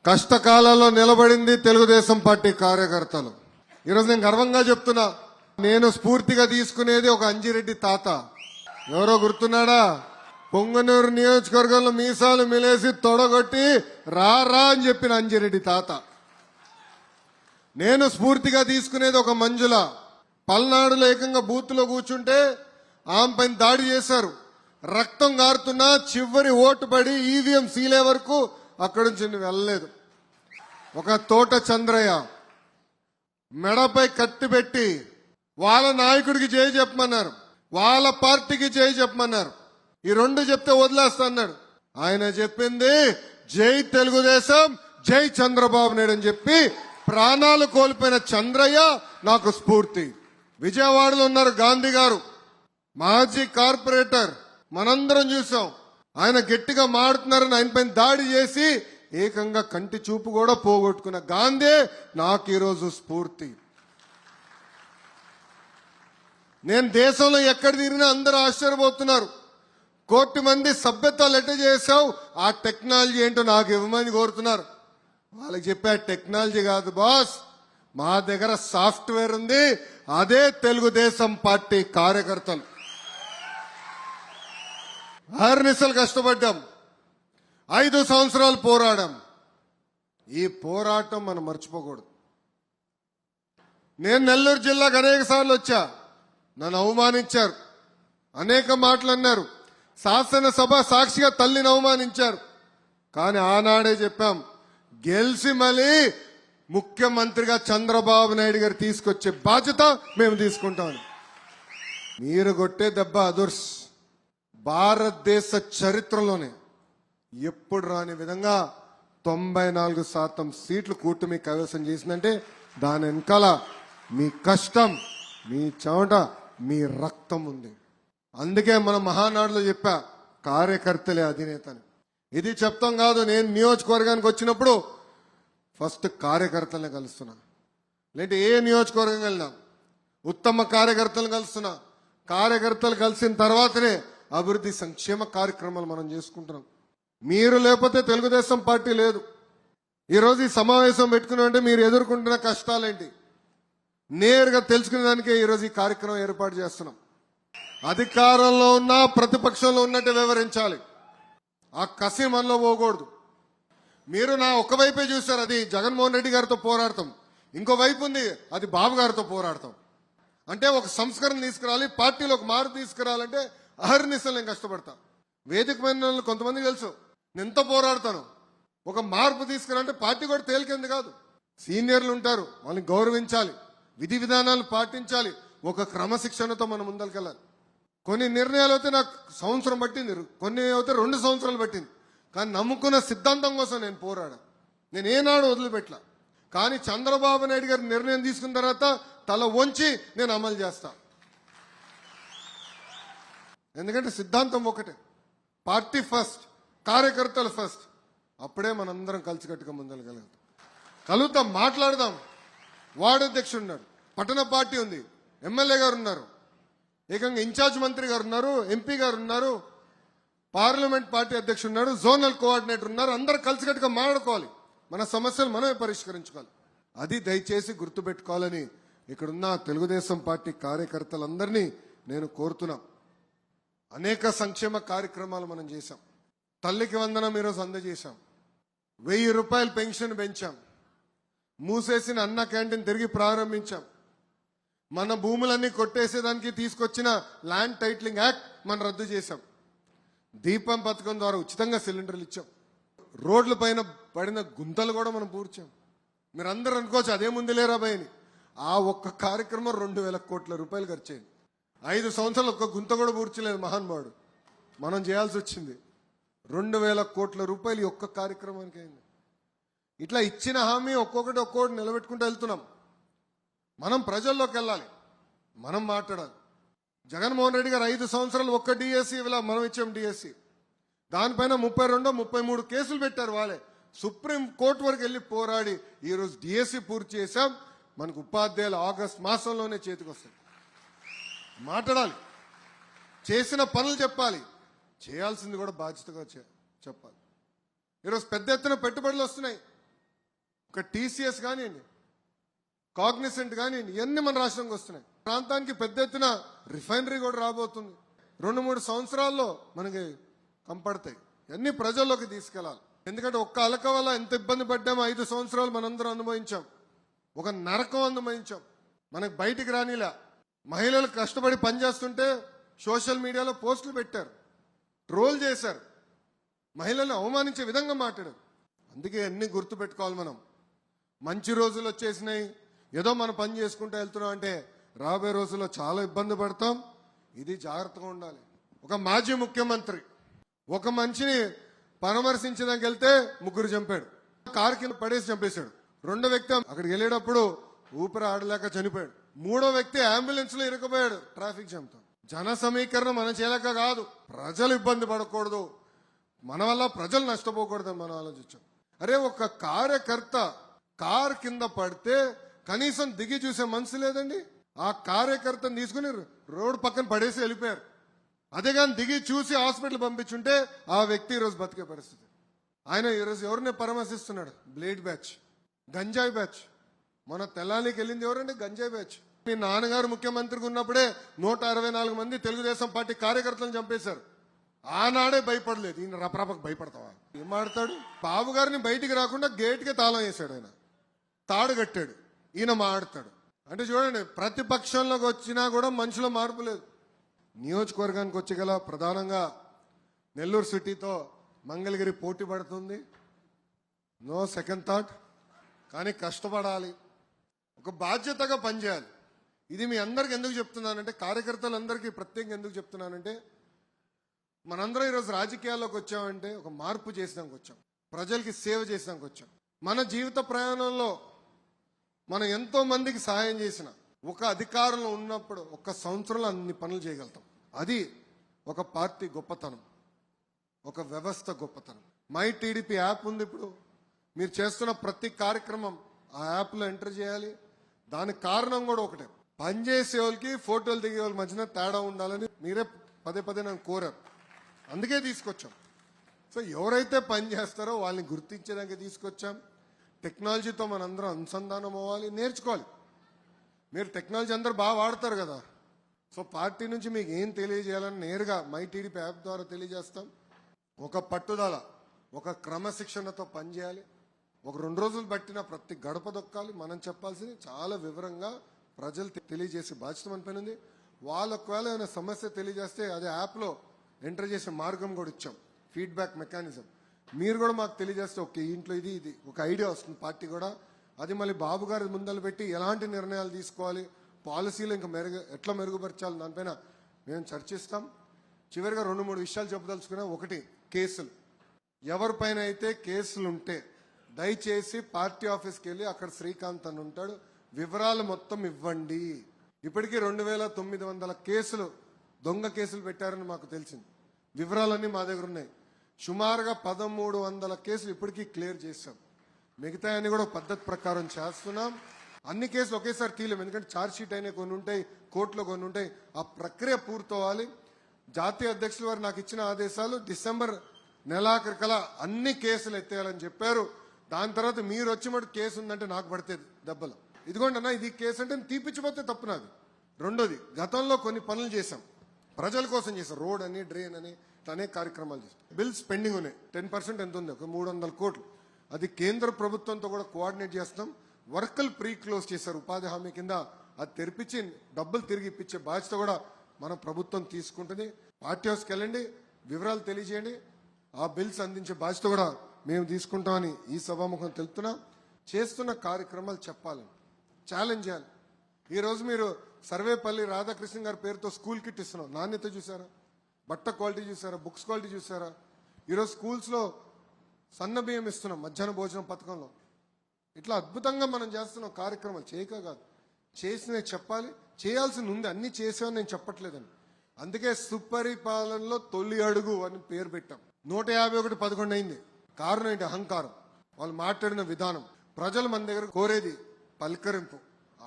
కష్టకాలంలో నిలబడింది తెలుగుదేశం పార్టీ కార్యకర్తలు. ఈరోజు నేను గర్వంగా చెప్తున్నా, నేను స్ఫూర్తిగా తీసుకునేది ఒక అంజిరెడ్డి తాత. ఎవరో గుర్తున్నాడా? పొంగనూరు నియోజకవర్గంలో మీసాలు మిలేసి తొడగొట్టి రా రా అని చెప్పిన అంజిరెడ్డి తాత. నేను స్ఫూర్తిగా తీసుకునేది ఒక మంజుల. పల్నాడులో ఏకంగా బూత్లో కూర్చుంటే ఆమె పైన దాడి చేశారు. రక్తం గారుతున్నా చివరి ఓటు పడి ఈవీఎం సీలే వరకు అక్కడి నుంచి వెళ్ళలేదు. ఒక తోట చంద్రయ్య మెడపై కత్తి పెట్టి వాళ్ళ నాయకుడికి జై చెప్పమన్నారు, వాళ్ళ పార్టీకి జై చెప్పమన్నారు. ఈ రెండు చెప్తే వదిలేస్తా అన్నాడు. ఆయన చెప్పింది జై తెలుగుదేశం, జై చంద్రబాబు నాయుడు అని చెప్పి ప్రాణాలు కోల్పోయిన చంద్రయ్య నాకు స్ఫూర్తి. విజయవాడలో ఉన్నారు గాంధీ గారు, మాజీ కార్పొరేటర్. మనందరం చూసాం. ఆయన గట్టిగా మాడుతున్నారని ఆయన పైన దాడి చేసి ఏకంగా కంటి చూపు కూడా పోగొట్టుకున్న గాంధీ నాకు ఈరోజు స్ఫూర్తి. నేను దేశంలో ఎక్కడ తిరిగినా అందరూ ఆశ్చర్యపోతున్నారు. 1 కోటి మంది సభ్యత్వాలు ఎట్ట చేశావు, ఆ టెక్నాలజీ ఏంటో నాకు ఇవ్వమని కోరుతున్నారు. వాళ్ళకి చెప్పే టెక్నాలజీ కాదు బాస్, మా దగ్గర సాఫ్ట్వేర్ ఉంది. అదే తెలుగుదేశం పార్టీ కార్యకర్తలు. అహర్నిశలు కష్టపడ్డాం, 5 సంవత్సరాలు పోరాడాం. ఈ పోరాటం మనం మర్చిపోకూడదు. నేను నెల్లూరు జిల్లాకు అనేక సార్లు వచ్చా. నన్ను అవమానించారు, అనేక మాటలు అన్నారు. శాసనసభ సాక్షిగా తల్లిని అవమానించారు. కానీ ఆనాడే చెప్పాం, గెలిచి మళ్ళీ ముఖ్యమంత్రిగా చంద్రబాబు నాయుడు గారు తీసుకొచ్చే బాధ్యత మేము తీసుకుంటామని. మీరు కొట్టే దెబ్బ అదుర్స్. భారతదేశ చరిత్రలోనే ఎప్పుడు రాని విధంగా 94% సీట్లు కూటమి కైవసం చేసిందంటే దాని వెనకాల మీ కష్టం, మీ చెమట, మీ రక్తం ఉంది. అందుకే మన మహానాడులో చెప్పా, కార్యకర్తలే అధినేతని. ఇది చెప్తాం కాదు, నేను నియోజకవర్గానికి వచ్చినప్పుడు ఫస్ట్ కార్యకర్తలనే కలుస్తున్నా. లేదంటే ఏ నియోజకవర్గం వెళ్ళినా ఉత్తమ కార్యకర్తలు కలుస్తున్నా. కార్యకర్తలు కలిసిన తర్వాతనే అభివృద్ధి సంక్షేమ కార్యక్రమాలు మనం చేసుకుంటున్నాం. మీరు లేకపోతే తెలుగుదేశం పార్టీ లేదు. ఈరోజు ఈ సమావేశం పెట్టుకున్నామంటే మీరు ఎదుర్కొంటున్న కష్టాలేంటి నేరుగా తెలుసుకునేదానికే ఈరోజు ఈ కార్యక్రమం ఏర్పాటు చేస్తున్నాం. అధికారంలో ఉన్నా ప్రతిపక్షంలో ఉన్నట్టు వివరించాలి. ఆ కసి మనలో పోకూడదు. మీరు నా ఒకవైపే చూశారు, అది జగన్మోహన్ రెడ్డి గారితో పోరాడతాం. ఇంకో వైపు ఉంది, అది బాబు గారితో పోరాడతాం. అంటే ఒక సంస్కరణ తీసుకురావాలి, పార్టీలో ఒక మార్పు తీసుకురావాలంటే అహర్నిశలు నేను కష్టపడతా. వేదిక మీద కొంతమంది తెలుసు నేను ఎంత పోరాడతాను. ఒక మార్పు తీసుకురాలంటే పార్టీ కూడా తేలికేంది కాదు. సీనియర్లు ఉంటారు, వాళ్ళని గౌరవించాలి, విధి విధానాలు పాటించాలి, ఒక క్రమశిక్షణతో మనం ముందరికెళ్ళాలి. కొన్ని నిర్ణయాలు అయితే నాకు సంవత్సరం పట్టింది, కొన్ని అయితే 2 సంవత్సరాలు పట్టింది. కానీ నమ్ముకున్న సిద్ధాంతం కోసం నేను పోరాడా. నేను ఏనాడు వదిలిపెట్టలా. కానీ చంద్రబాబు నాయుడు గారి నిర్ణయం తీసుకున్న తర్వాత తల వంచి నేను అమలు చేస్తా. ఎందుకంటే సిద్ధాంతం ఒకటే, పార్టీ ఫస్ట్, కార్యకర్తలు ఫస్ట్. అప్పుడే మనందరం కలిసికట్టుగా కలుగుతాం, మాట్లాడదాం. వార్డు అధ్యక్షుడు ఉన్నాడు, పట్టణ పార్టీ ఉంది, ఎమ్మెల్యే గారు ఉన్నారు, ఏకంగా ఇన్ఛార్జ్ మంత్రి గారు ఉన్నారు, ఎంపీ గారు ఉన్నారు, పార్లమెంట్ పార్టీ అధ్యక్షుడు ఉన్నాడు, జోనల్ కోఆర్డినేటర్ ఉన్నారు. అందరూ కలిసికట్టుగా మాట్లాడుకోవాలి, మన సమస్యలు మనమే పరిష్కరించుకోవాలి. అది దయచేసి గుర్తుపెట్టుకోవాలని ఇక్కడున్న తెలుగుదేశం పార్టీ కార్యకర్తలందరినీ నేను కోరుతున్నా. అనేక సంక్షేమ కార్యక్రమాలు మనం చేశాం. తల్లికి వందనం ఈరోజు అందజేశాం. 1000 రూపాయలు పెన్షన్ పెంచాం. మూసేసిన అన్న క్యాంటీన్ తిరిగి ప్రారంభించాం. మన భూములన్నీ కొట్టేసేదానికి తీసుకొచ్చిన ల్యాండ్ టైటిలింగ్ యాక్ట్ మనం రద్దు చేశాం. దీపం పథకం ద్వారా ఉచితంగా సిలిండర్లు ఇచ్చాం. రోడ్ల పైన పడిన గుంతలు కూడా మనం పూడ్చాం. మీరు అందరూ అనుకోవచ్చు అదే ముందు లేరా భయని. ఆ ఒక్క కార్యక్రమం 2000 కోట్ల రూపాయలు ఖర్చు అయింది. 5 సంవత్సరాలు ఒక్క గుంత కూడా పూడ్చలేదు మహానుభావుడు. మనం చేయాల్సి వచ్చింది 2000 కోట్ల రూపాయలు ఒక్క కార్యక్రమానికి అయింది. ఇట్లా ఇచ్చిన హామీ ఒక్కొక్కటి నిలబెట్టుకుంటూ వెళ్తున్నాం. మనం ప్రజల్లోకి వెళ్ళాలి, మనం మాట్లాడాలి. జగన్మోహన్ రెడ్డి గారు 5 సంవత్సరాలు ఒక్క డిఎస్సి ఇలా మనం ఇచ్చాం. డిఎస్సి దానిపైన 32, 33 కేసులు పెట్టారు వాళ్ళే. సుప్రీం కోర్టు వరకు వెళ్ళి పోరాడి ఈరోజు డిఎస్సి పూర్తి చేశాం. మనకు ఉపాధ్యాయులు ఆగస్టు మాసంలోనే చేతికి వస్తుంది. మాట్లాడాలి, చేసిన పనులు చెప్పాలి, చేయాల్సింది కూడా బాధ్యతగా చెప్పాలి. ఈరోజు పెద్ద ఎత్తున పెట్టుబడులు వస్తున్నాయి. ఒక టీసీఎస్ కానివ్వండి, కాగ్నిసెంట్ కానివ్వండి, ఇవన్నీ మన రాష్ట్రంకి వస్తున్నాయి. ప్రాంతానికి పెద్ద ఎత్తున రిఫైనరీ కూడా రాబోతుంది. 2-3 సంవత్సరాల్లో మనకి కంపడతాయి. ఇవన్నీ ప్రజల్లోకి తీసుకెళ్లాలి. ఎందుకంటే ఒక్క అలక వల్ల ఎంత ఇబ్బంది పడ్డామో 5 సంవత్సరాలు మనందరం అనుభవించాం. ఒక నరకం అనుభవించాం. మనకు బయటికి రానిలా. మహిళలు కష్టపడి పనిచేస్తుంటే సోషల్ మీడియాలో పోస్టులు పెట్టారు, ట్రోల్ చేశారు, మహిళలను అవమానించే విధంగా మాట్లాడారు. అందుకే అన్ని గుర్తు పెట్టుకోవాలి. మనం మంచి రోజులు వచ్చేసినాయి, ఏదో మనం పని చేసుకుంటూ వెళ్తున్నాం అంటే రాబోయే రోజుల్లో చాలా ఇబ్బంది పడతాం. ఇది జాగ్రత్తగా ఉండాలి. ఒక మాజీ ముఖ్యమంత్రి ఒక మనిషిని పరామర్శించడానికి వెళ్తే 3 చంపాడు. కారు కింద పడేసి చంపేశాడు. 2వ వ్యక్తి అక్కడికి వెళ్ళేటప్పుడు ఊపిరి ఆడలేక చనిపోయాడు. 3వ వ్యక్తి అంబులెన్స్ లో ఇరుక్కుపోయాడు ట్రాఫిక్ జామ్తో. జన సమీకరణ మనం చేయలేక కాదు, ప్రజలు ఇబ్బంది పడకూడదు, మన వల్ల ప్రజలు నష్టపోకూడదని మనం ఆలోచించాం. అరే ఒక కార్యకర్త కారు కింద పడితే కనీసం దిగి చూసే మనసు లేదండి. ఆ కార్యకర్తను తీసుకుని రోడ్డు పక్కన పడేసి వెళ్ళిపోయారు. అదే కానీ దిగి చూసి హాస్పిటల్ పంపించుంటే ఆ వ్యక్తి ఈరోజు బతికే పరిస్థితి. ఆయన ఈరోజు ఎవరిని పరామర్శిస్తున్నాడు? బ్లేడ్ బ్యాచ్, గంజాయి బ్యాచ్. మన తెల్లానికి వెళ్ళింది ఎవరండి? గంజాయి బ్యాచ్. మీ నాన్నగారు ముఖ్యమంత్రిగా ఉన్నప్పుడే 164 మంది తెలుగుదేశం పార్టీ కార్యకర్తలను చంపేశారు. ఆనాడే భయపడలేదు. ఈయన రపరపకు భయపడతావా? ఏం మాడతాడు? బాబు గారిని బయటికి రాకుండా గేట్కే తాళం వేశాడు. ఆయన తాడు కట్టాడు, ఈయన మాడతాడు. అంటే చూడండి, ప్రతిపక్షంలోకి వచ్చినా కూడా మనుషులో మార్పు లేదు. నియోజకవర్గానికి వచ్చగల ప్రధానంగా నెల్లూరు సిటీతో మంగళగిరి పోటీ పడుతుంది. No second thought. కానీ కష్టపడాలి, ఒక బాధ్యతగా పనిచేయాలి. ఇది మీ అందరికి ఎందుకు చెప్తున్నానంటే, కార్యకర్తలందరికీ ప్రత్యేకంగా ఎందుకు చెప్తున్నానంటే, మనందరం ఈరోజు రాజకీయాల్లోకి వచ్చామంటే ఒక మార్పు చేసినానికి వచ్చాం, ప్రజలకి సేవ చేసినానికి వచ్చాం. మన జీవిత ప్రయాణంలో మనం ఎంతో మందికి సహాయం చేసిన, ఒక అధికారంలో ఉన్నప్పుడు 1 సంవత్సరంలో అన్ని పనులు చేయగలుగుతాం. అది ఒక పార్టీ గొప్పతనం, ఒక వ్యవస్థ గొప్పతనం. మై టీడీపీ యాప్ ఉంది. ఇప్పుడు మీరు చేస్తున్న ప్రతి కార్యక్రమం ఆ యాప్లో ఎంటర్ చేయాలి. దానికి కారణం కూడా ఒకటే, పనిచేసే వాళ్ళకి ఫోటోలు దిగే వాళ్ళ మధ్యన తేడా ఉండాలని మీరే పదే నన్ను కోరారు. అందుకే తీసుకొచ్చాం. సో ఎవరైతే పని చేస్తారో వాళ్ళని గుర్తించేదానికి తీసుకొచ్చాం. టెక్నాలజీతో మనందరం అనుసంధానం అవ్వాలి, నేర్చుకోవాలి. మీరు టెక్నాలజీ అందరూ బాగా వాడతారు కదా. సో పార్టీ నుంచి మీకు ఏం తెలియజేయాలని నేరుగా మై టీడీపీ యాప్ ద్వారా తెలియజేస్తాం. ఒక పట్టుదల, ఒక క్రమశిక్షణతో పనిచేయాలి. ఒక 2 రోజులు బట్టిన ప్రతి గడప దొక్కాలి. మనం చెప్పాల్సింది చాలా వివరంగా ప్రజలు తెలియజేసే బాధ్యత మన పైన ఉంది. వాళ్ళ ఒకవేళ ఏమైనా సమస్య తెలియజేస్తే అదే యాప్లో ఎంటర్ చేసే మార్గం కూడా ఇచ్చాం, ఫీడ్బ్యాక్ మెకానిజం. మీరు కూడా మాకు తెలియజేస్తే ఓకే ఇంట్లో ఇది ఒక ఐడియా వస్తుంది పార్టీ కూడా. అది మళ్ళీ బాబు గారి ముందలు పెట్టి ఎలాంటి నిర్ణయాలు తీసుకోవాలి, పాలసీలు ఇంకా ఎట్లా మెరుగుపరచాలి, దానిపైన మేము చర్చిస్తాం. చివరిగా 2-3 విషయాలు చెప్పదలుచుకున్నా. ఒకటి, కేసులు. ఎవరిపైన అయితే కేసులు ఉంటే దయచేసి పార్టీ ఆఫీస్కి వెళ్ళి అక్కడ శ్రీకాంత్ అని ఉంటాడు, వివరాలు మొత్తం ఇవ్వండి. ఇప్పటికీ 2900 కేసులు, దొంగ కేసులు పెట్టారని మాకు తెలిసింది. వివరాలన్నీ మా దగ్గర ఉన్నాయి. సుమారుగా 1300 కేసులు ఇప్పటికీ క్లియర్ చేశాం. మిగతా అన్ని కూడా పద్ధతి ప్రకారం చేస్తున్నాం. అన్ని కేసులు ఒకేసారి తీయలేము, ఎందుకంటే ఛార్జ్ షీట్ అయినా కొన్ని ఉంటాయి, కోర్టులో కొన్ని ఉంటాయి. ఆ ప్రక్రియ పూర్తవ్వాలి. జాతీయ అధ్యక్షులు వారు నాకు ఇచ్చిన ఆదేశాలు డిసెంబర్ నెలాఖరికలా అన్ని కేసులు ఎత్తేయాలని చెప్పారు. దాని తర్వాత మీరు వచ్చి మటు కేసు ఉందంటే నాకు పడుతుంది దెబ్బలు. ఇదిగోండి అన్న ఇది కేసు అంటే తీపిచ్చిపోతే తప్పు నాది. రెండోది, గతంలో కొన్ని పనులు చేశాం, ప్రజల కోసం చేశాం. రోడ్ అని, డ్రైన్ అని, అనేక కార్యక్రమాలు చేశాం. బిల్స్ పెండింగ్ ఉన్నాయి. 10% ఎంత ఉంది? ఒక 300 కోట్లు. అది కేంద్ర ప్రభుత్వంతో కూడా కోఆర్డినేట్ చేస్తాం. వర్కులు ప్రీ క్లోజ్ చేశారు ఉపాధి హామీ కింద. అది తెరిపించి డబ్బులు తిరిగి ఇప్పించే బాధ్యత కూడా మన ప్రభుత్వం తీసుకుంటుంది. పార్టీ హౌస్కి వెళ్ళండి, వివరాలు తెలియజేయండి. ఆ బిల్స్ అందించే బాధ్యత కూడా మేము తీసుకుంటామని ఈ సభాముఖం తెలుపుతున్నాం. చేస్తున్న కార్యక్రమాలు చెప్పాలని, ఛాలెంజ్ చేయాలి. ఈరోజు మీరు సర్వేపల్లి రాధాకృష్ణ గారి పేరుతో స్కూల్ కిట్ ఇస్తున్నాం. నాణ్యత చూసారా? బట్ట క్వాలిటీ చూసారా? బుక్స్ క్వాలిటీ చూసారా? ఈరోజు స్కూల్స్లో సన్న బియ్యం ఇస్తున్నాం మధ్యాహ్న భోజనం పథకంలో. ఇట్లా అద్భుతంగా మనం చేస్తున్నాం కార్యక్రమాలు. చేయక కాదు, చేసినవి చెప్పాలి. చేయాల్సింది ఉంది, అన్ని చేసామని నేను చెప్పట్లేదని. అందుకే సుపరిపాలనలో తొలి అడుగు అని పేరు పెట్టాం. 151 అయింది. కారణం ఏంటి? అహంకారం. వాళ్ళు మాట్లాడిన విధానం. ప్రజలు మన దగ్గర కోరేది పలకరింపు,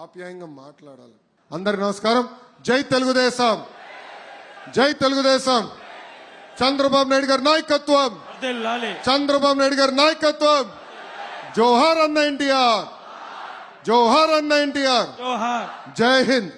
ఆప్యాయంగా మాట్లాడాలి. అందరికి నమస్కారం. జై తెలుగుదేశం, జై తెలుగుదేశం. చంద్రబాబు నాయుడు గారి నాయకత్వం, చంద్రబాబు నాయుడు గారి నాయకత్వం. జోహార్ అన్న ఎన్టీఆర్, జోహార్ అన్న ఎన్టీఆర్. జోహార్. జై హింద్.